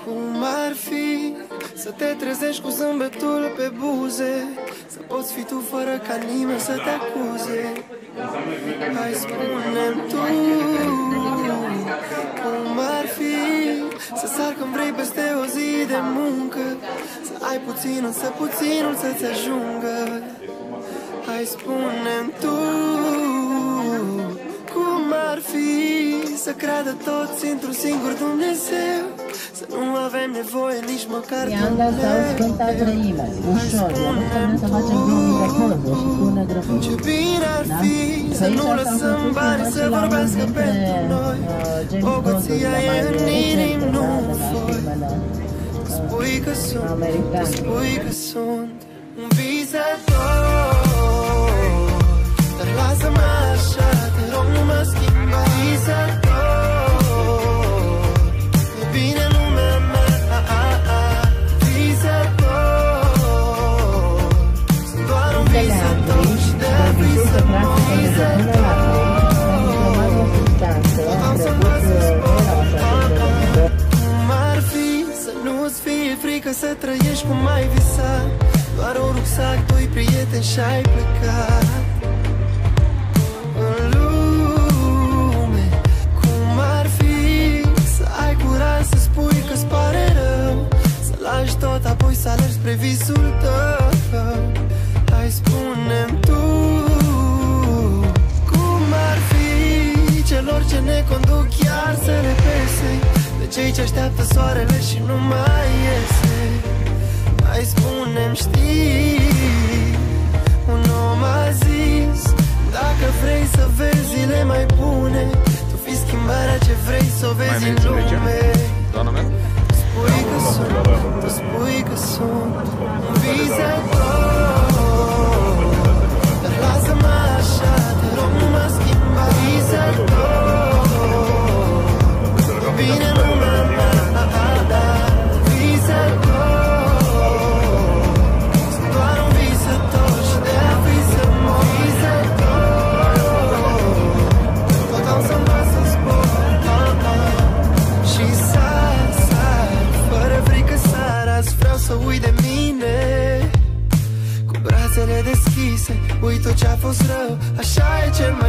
Cum ar fi să te trezești cu zâmbetul pe buze, să poți fi tu fără ca nimeni să te acuze. Hai, spune-mi tu cum ar fi să sar când vrei peste o zi de muncă, să ai puțin, însă puținul să-ți ajungă. Hai, spune-mi tu cum ar fi să creadă toți într-un singur Dumnezeu, să nu avem nevoie nici măcar de un leu. Ușor, nu să facem vreo poză și până grăbit. Ce bine ar fi să nu lăsăm bani să vorbească pentru noi. Bogăția e în inim, nu în foi. Spui că sunt, spui că sunt un visător, dar lasă-mă așa, te rog, nu mă schimba. Visător, e bine lumea mea. Visător, sunt doar un visător și de visă mă visător. Cum ar fi să nu-ți fie frică să trăiești cum ai visat, doar un rucsac, doi prieteni și ai plecat în lume. Cum ar fi să ai curaj să spui că-ți pare rău, să lași tot, apoi să alergi spre visul tău. Hai, spune-mi tu cum ar fi celor ce ne conduc chiar să le pese de cei ce așteaptă soarele și nu mai iese. Hai, spune-mi, știi, un om a zis, dacă vrei să vezi zile mai bune, tu fii schimbarea ce vrei să o vezi în lume. Spui că sunt, tu spui că sunt un visător, dar lasă-mă așa, te rog, nu mă schimba. Visător, bine lumea mea. Visător, sunt doar un visător și de-a visă mă visător. Tot am să învăț să spun și sar, fără frică sar. Azi vreau să uit de mine, cu brațele deschise, uit tot ce-a fost rău, așa e cel mai